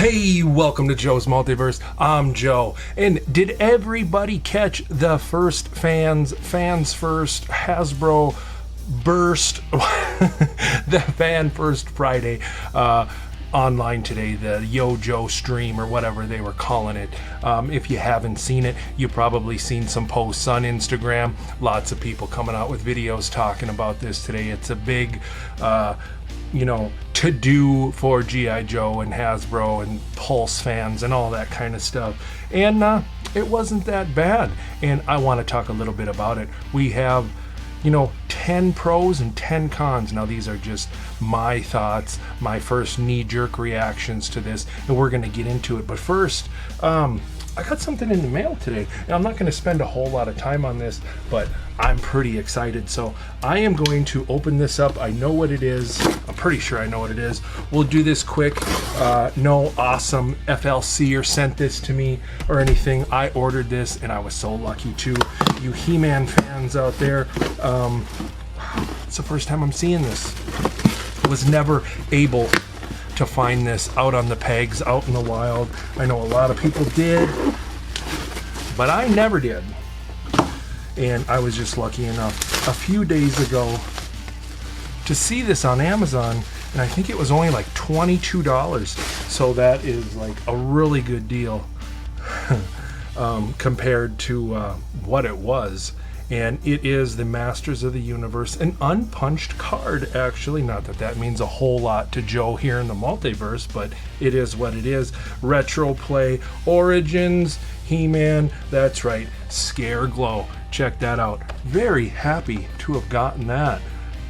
Hey, welcome to Joe's Multiverse. I'm Joe. And did everybody catch the first fans first Hasbro burst, the Fan First Friday online today, the Yo Joe stream or whatever they were calling it. If you haven't seen it, you probably seen some posts on Instagram. Lots of people coming out with videos talking about this today. It's a big to do for G.I. Joe and Hasbro and Pulse fans and all that kind of stuff. And it wasn't that bad. And I want to talk a little bit about it. We have, 10 pros and 10 cons. Now, these are just my thoughts, my first knee-jerk reactions to this, and we're going to get into it. But first, I got something in the mail today, and I'm not going to spend a whole lot of time on this, but I'm pretty excited. So I am going to open this up. I know what it is. I'm pretty sure I know what it is. We'll do this quick. No awesome FLCer sent this to me or anything. I ordered this, and I was so lucky too. You He-Man fans out there, it's the first time I'm seeing this. Was never able to find this out on the pegs, out in the wild. I know a lot of people did, but I never did. And I was just lucky enough a few days ago to see this on Amazon, and I think it was only like $22. So that is like a really good deal compared to what it was. And it is the Masters of the Universe, an unpunched card, actually. Not that that means a whole lot to Joe here in the multiverse, but it is what it is. Retro Play Origins He-Man, that's right, Scare Glow. Check that out. Very happy to have gotten that.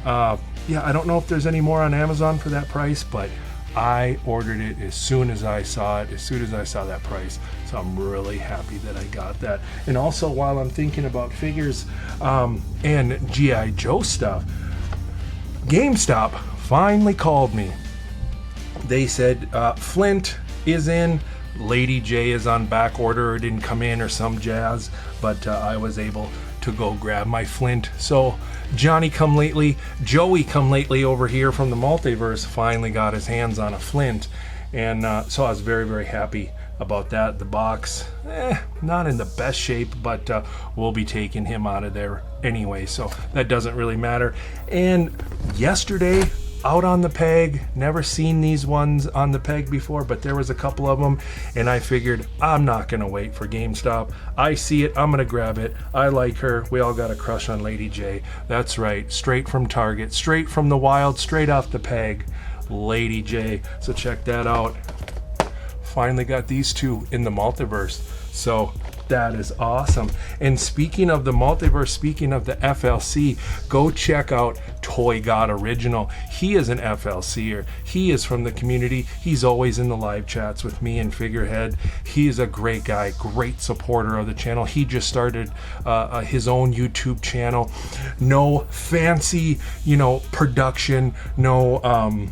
Yeah, I don't know if there's any more on Amazon for that price, but I ordered it as soon as I saw it, as soon as I saw that price. So I'm really happy that I got that. And also, while I'm thinking about figures and G.I. Joe stuff, GameStop finally called me. They said Flint is in, Lady J is on back order, or didn't come in or some jazz, but I was able to go grab my Flint. So Johnny come lately, Joey come lately over here from the multiverse finally got his hands on a Flint, and so I was very, very happy about that. The box, not in the best shape, but we'll be taking him out of there anyway, so that doesn't really matter. And yesterday, out on the peg, never seen these ones on the peg before, but there was a couple of them, and I figured I'm not gonna wait for GameStop. I see it, I'm gonna grab it. I like her. We all got a crush on Lady J. That's right, straight from Target, straight from the wild, straight off the peg, Lady J. So check that out. Finally got these two in the multiverse, so that is awesome. And speaking of the multiverse, speaking of the FLC, go check out Toy God Original. He is an FLCer. He is from the community. He's always in the live chats with me and Figurehead. He is a great guy, great supporter of the channel. He just started his own YouTube channel. No fancy, production, no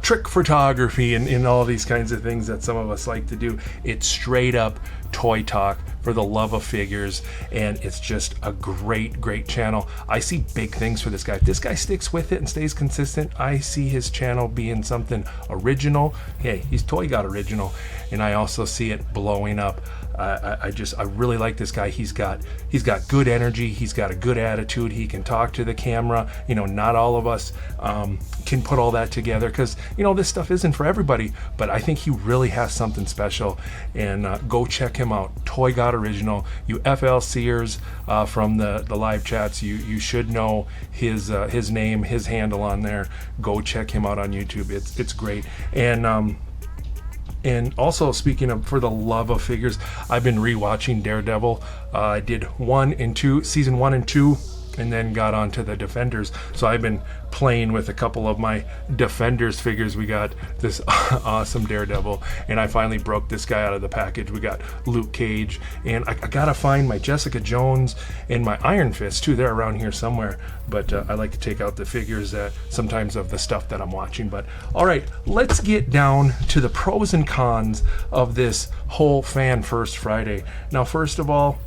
trick photography and all these kinds of things that some of us like to do. It's straight up toy talk for the love of figures, and it's just a great channel. I see big things for this guy. If this guy sticks with it and stays consistent, I see his channel being something original. Hey, he's Toy God Original, and I also see it blowing up. I really like this guy. He's got good energy. He's got a good attitude. He can talk to the camera. Not all of us can put all that together because this stuff isn't for everybody. But I think he really has something special. And go check him out. Toy God Original. You FLCers from the live chats, you should know his name, his handle on there. Go check him out on YouTube. It's great. And also, speaking of for the love of figures, I've been rewatching Daredevil. I did season 1 and 2, and then got onto the Defenders. So I've been playing with a couple of my Defenders figures. We got this awesome Daredevil, and I finally broke this guy out of the package. We got Luke Cage, and I gotta find my Jessica Jones and my Iron Fist too. They're around here somewhere, but I like to take out the figures sometimes of the stuff that I'm watching. But all right, let's get down to the pros and cons of this whole Fan First Friday. Now, first of all,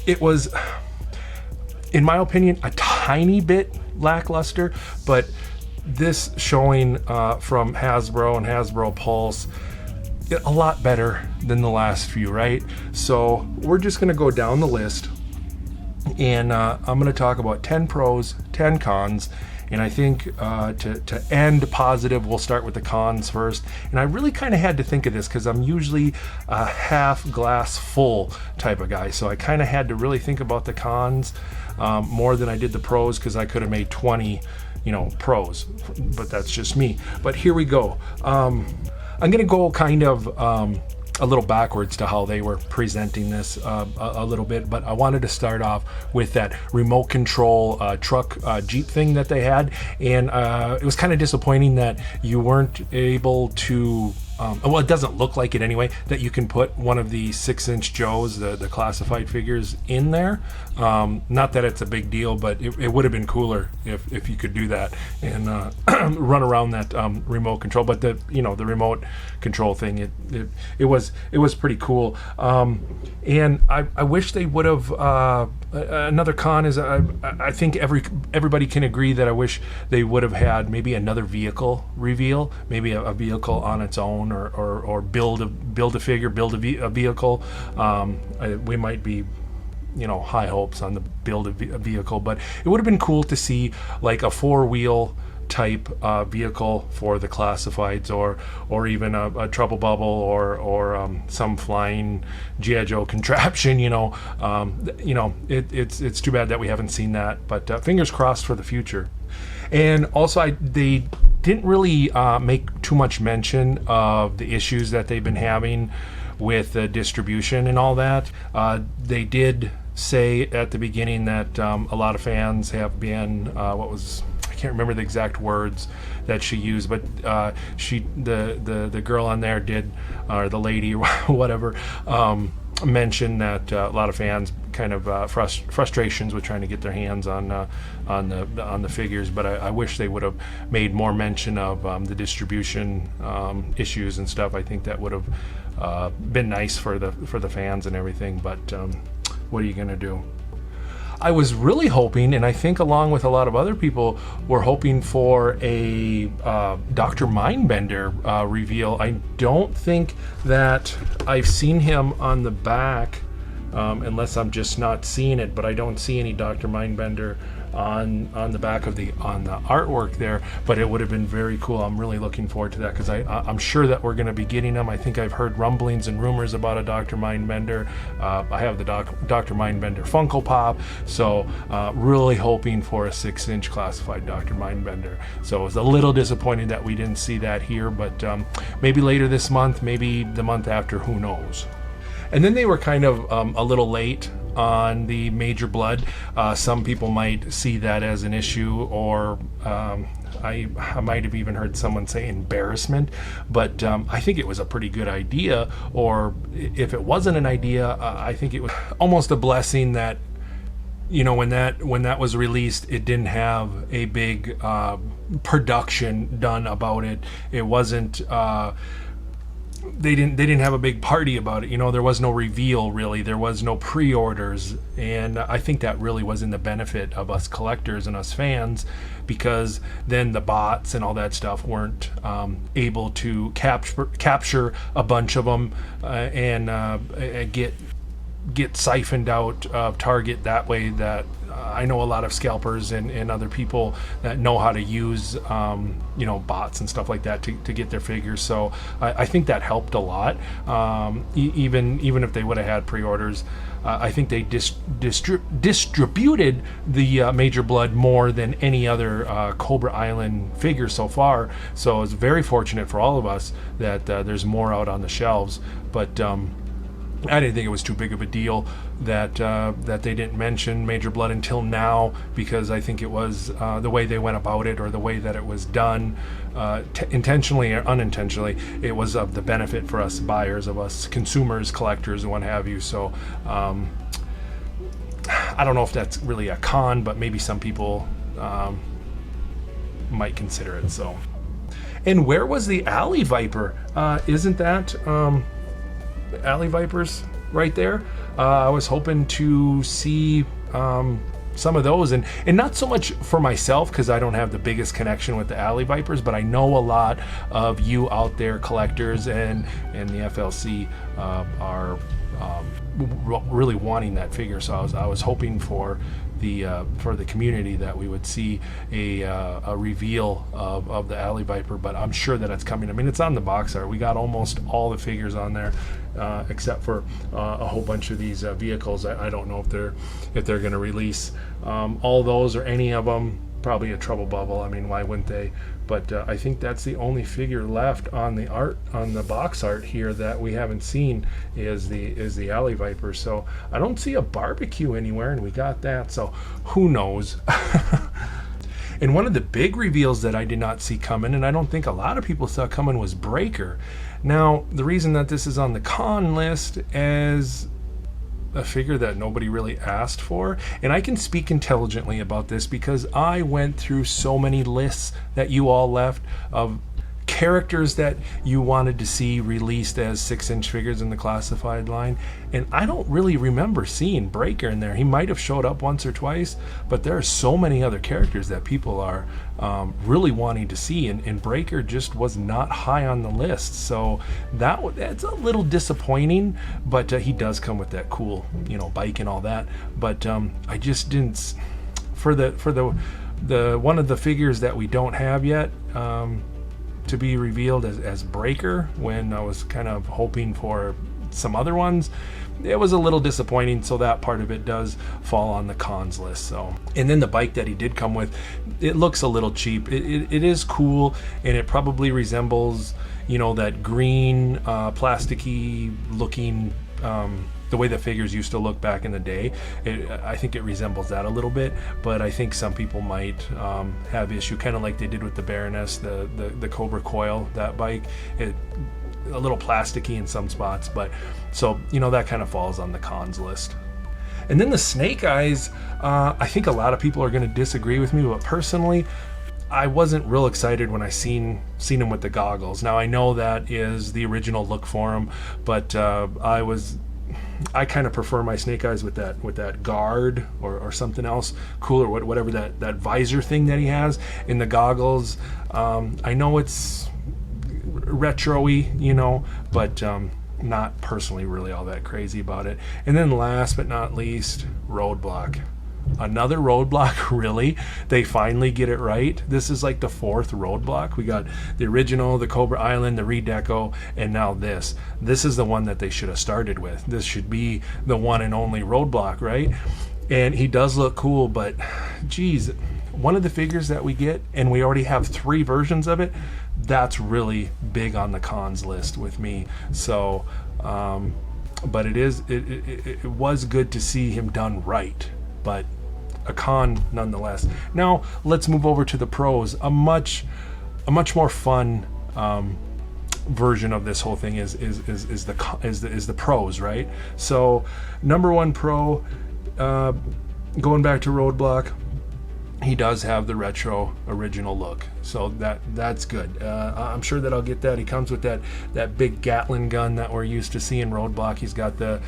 it was, in my opinion, a tiny bit lackluster, but this showing from Hasbro and Hasbro Pulse, a lot better than the last few, right? So we're just going to go down the list, and I'm going to talk about 10 pros, 10 cons. And I think to end positive, we'll start with the cons first. And I really kind of had to think of this because I'm usually a half glass full type of guy. So I kind of had to really think about the cons more than I did the pros, because I could have made 20, pros. But that's just me. But here we go. I'm going to go kind of a little backwards to how they were presenting this a little bit, but I wanted to start off with that remote control truck Jeep thing that they had, and it was kind of disappointing that you weren't able to well, it doesn't look like it anyway, that you can put one of the 6-inch Joes, the classified figures, in there. Not that it's a big deal, but it would have been cooler if you could do that and run around that remote control. But the remote control thing, it was pretty cool. And I wish they would have. Another con is I think everybody can agree that I wish they would have had maybe another vehicle reveal, maybe a vehicle on its own, or build a figure, build a vehicle. We might be high hopes on the build a vehicle, but it would have been cool to see like a 4-wheel type vehicle for the classifieds, or even a trouble bubble, or some flying G.I. Joe contraption. It's too bad that we haven't seen that, but fingers crossed for the future. And also they didn't really make too much mention of the issues that they've been having with the distribution and all that. They did say at the beginning that a lot of fans have been I can't remember the exact words that she used, but the girl on there did, or the lady or whatever, mentioned that a lot of fans kind of frustrations with trying to get their hands on the figures. But I wish they would have made more mention of the distribution issues and stuff. I think that would have been nice for the fans and everything. But what are you gonna do? I was really hoping, and I think along with a lot of other people, were hoping for a Dr. Mindbender reveal. I don't think that I've seen him on the back, unless I'm just not seeing it, but I don't see any Dr. Mindbender on the back of the artwork there. But it would have been very cool. I'm really looking forward to that, because I'm sure that we're going to be getting them. I think I've heard rumblings and rumors about a Dr. Mindbender. I have the Dr. Mindbender Funko Pop, so really hoping for a 6-inch classified Dr. Mindbender. So it was a little disappointing that we didn't see that here, but maybe later this month, maybe the month after, who knows. And then they were kind of a little late on the Major Blood. Some people might see that as an issue, or I might have even heard someone say embarrassment, but I think it was a pretty good idea. Or if it wasn't an idea, I think it was almost a blessing that when that was released, it didn't have a big production done about it. It wasn't they didn't have a big party about it. There was no reveal, really. There was no pre-orders, and I think that really was in the benefit of us collectors and us fans, because then the bots and all that stuff weren't able to capture a bunch of them and get siphoned out of Target that way. That I know a lot of scalpers and other people that know how to use bots and stuff like that to get their figures. So I think that helped a lot. Even if they would have had pre-orders, I think they distributed the Major Blood more than any other Cobra Island figure so far. So it's very fortunate for all of us that there's more out on the shelves. But I didn't think it was too big of a deal that they didn't mention Major Blood until now, because I think it was the way they went about it, or the way that it was done, intentionally or unintentionally, it was of the benefit for us buyers, of us consumers, collectors, and what have you. So I don't know if that's really a con, but maybe some people might consider it so. And where was the Alley Viper? Isn't that Alley Vipers right there? I was hoping to see some of those, and not so much for myself because I don't have the biggest connection with the Alley Vipers, but I know a lot of you out there, collectors and the FLC, are really wanting that figure. So I was hoping for the community that we would see a reveal of the Alley Viper, but I'm sure that it's coming. I mean, it's on the box art. We got almost all the figures on there, except for a whole bunch of these vehicles. I don't know if they're going to release all those or any of them. Probably a trouble bubble. I mean, why wouldn't they? But I think that's the only figure left on the art, on the box art here, that we haven't seen is the Alley Viper. So I don't see a barbecue anywhere, and we got that. So who knows? And one of the big reveals that I did not see coming, and I don't think a lot of people saw coming, was Breaker. Now, the reason that this is on the con list is a figure that nobody really asked for, and I can speak intelligently about this because I went through so many lists that you all left of characters that you wanted to see released as 6-inch figures in the classified line, and I don't really remember seeing Breaker in there. He might have showed up once or twice, but there are so many other characters that people are really wanting to see, and Breaker just was not high on the list. So that's a little disappointing, but he does come with that cool, bike and all that. But I just didn't, for the one of the figures that we don't have yet to be revealed as Breaker, when I was kind of hoping for some other ones, it was a little disappointing. So that part of it does fall on the cons list. So, and then the bike that he did come with, it looks a little cheap. It is cool, and it probably resembles that green plasticky looking the way the figures used to look back in the day. I think it resembles that a little bit, but I think some people might have issue, kind of like they did with the Baroness, the Cobra Coil, that bike. A little plasticky in some spots, but so that kind of falls on the cons list. And then the Snake Eyes, I think a lot of people are going to disagree with me, but personally, I wasn't real excited when I seen him with the goggles. Now I know that is the original look for him, but I kind of prefer my Snake Eyes with that guard or something else cooler, whatever that visor thing that he has in the goggles. I know it's retro-y, but not personally really all that crazy about it. And then last but not least, Roadblock. Another Roadblock, really? They finally get it right. This is like the 4th Roadblock. We got the original, the Cobra Island, the Redeco, and now this. This is the one that they should have started with. This should be the one and only Roadblock, right? And he does look cool, but geez, one of the figures that we get, and we already have 3 versions of it, that's really big on the cons list with me. So, but it was good to see him done right, but a con nonetheless. Now let's move over to the pros. A much more fun version of this whole thing is the pros, right? So number 1 pro, going back to Roadblock, he does have the retro original look, so that's good. I'm sure that I'll get that. He comes with that big Gatling gun that we're used to seeing Roadblock. He's got the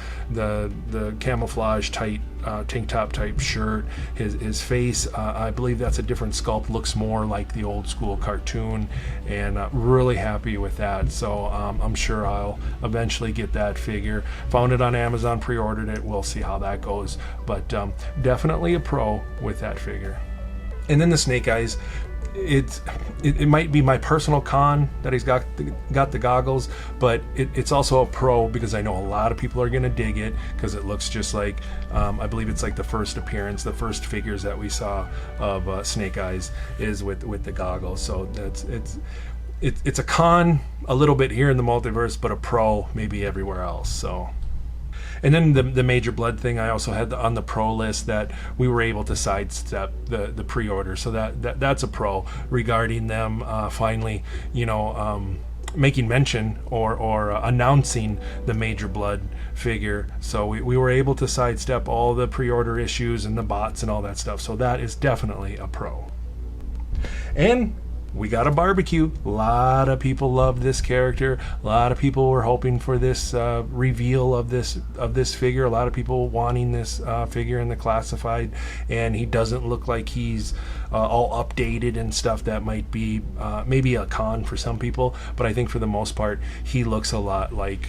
camouflage tight tank top type shirt. His face, I believe that's a different sculpt, looks more like the old school cartoon, and really happy with that. So I'm sure I'll eventually get that figure. Found it on Amazon, pre-ordered it. We'll see how that goes, but definitely a pro with that figure. And then the Snake Eyes, it might be my personal con that he's got the goggles, but it's also a pro because I know a lot of people are going to dig it because it looks just like, I believe it's like the first appearance, the first figures that we saw of Snake Eyes is with the goggles. So it's a con a little bit here in the multiverse, but a pro maybe everywhere else. So. And then the Major Blood thing, I also had on the pro list that we were able to sidestep the pre-order, so that's a pro regarding them finally, making mention or announcing the Major Blood figure. So we were able to sidestep all the pre-order issues and the bots and all that stuff. So that is definitely a pro. And we got a barbecue. A lot of people love this character. A lot of people were hoping for this reveal of this figure. A lot of people wanting this figure in the classified, and he doesn't look like he's all updated and stuff. That might be maybe a con for some people, but I think for the most part he looks a lot like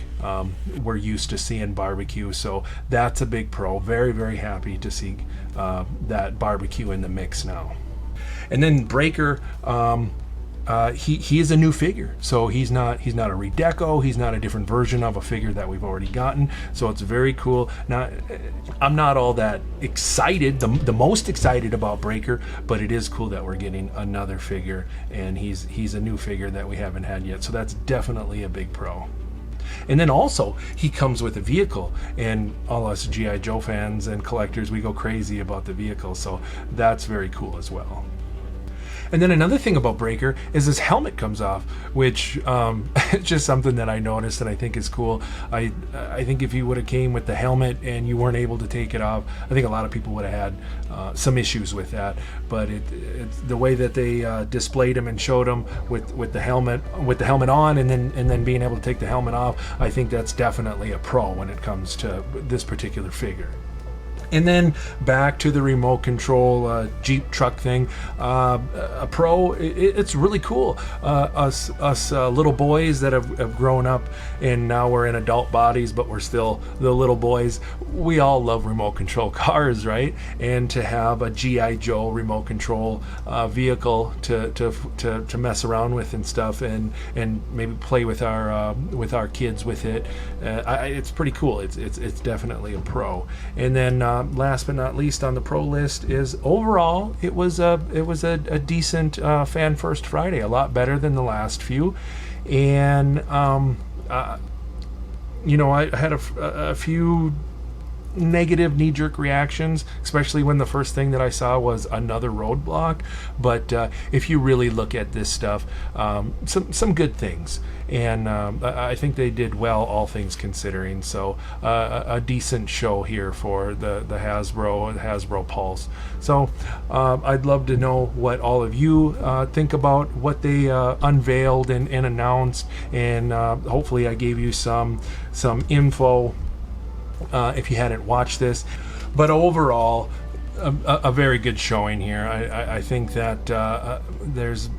we're used to seeing barbecue. So that's a big pro. Very, very happy to see that barbecue in the mix now. And then Breaker, he is a new figure, so he's not a redeco. He's not a different version of a figure that we've already gotten. So it's very cool. Now, I'm not all that excited, the most excited about Breaker, but it is cool that we're getting another figure, and he's a new figure that we haven't had yet. So that's definitely a big pro. And then also he comes with a vehicle, and all us G.I. Joe fans and collectors, we go crazy about the vehicle. So that's very cool as well. And then another thing about Breaker is his helmet comes off, which it's just something that I noticed and I think is cool. I think if you would have came with the helmet and you weren't able to take it off, I think a lot of people would have had some issues with that. But it's the way that they displayed him and showed him with the helmet on, and then being able to take the helmet off, I think that's definitely a pro when it comes to this particular figure. And then back to the remote control Jeep truck thing. A pro, it's really cool. Us little boys that have grown up and now we're in adult bodies, but we're still the little boys. We all love remote control cars, right? And to have a G.I. Joe remote control vehicle to mess around with and stuff, and maybe play with our kids with it, it's pretty cool. It's definitely a pro. And then last but not least on the pro list is overall it was a decent Fan First Friday, a lot better than the last few. And I had a few negative knee-jerk reactions, especially when the first thing that I saw was another roadblock. But if you really look at this stuff, some good things, and I think they did well, all things considering. So a decent show here for the Hasbro Pulse. So I'd love to know what all of you think about what they unveiled and announced, and hopefully I gave you some info if you hadn't watched this. But overall, a very good showing here. I think that there's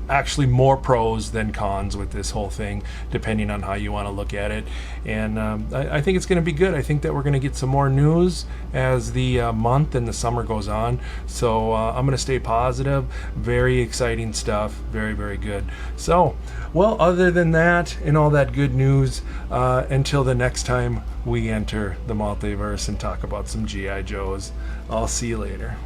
actually more pros than cons with this whole thing, depending on how you want to look at it. And I think it's going to be good. I think that we're going to get some more news as the month and the summer goes on. So I'm going to stay positive. Very exciting stuff. Very, very good. So, well, other than that and all that good news, until the next time we enter the multiverse and talk about some G.I. Joes, I'll see you later.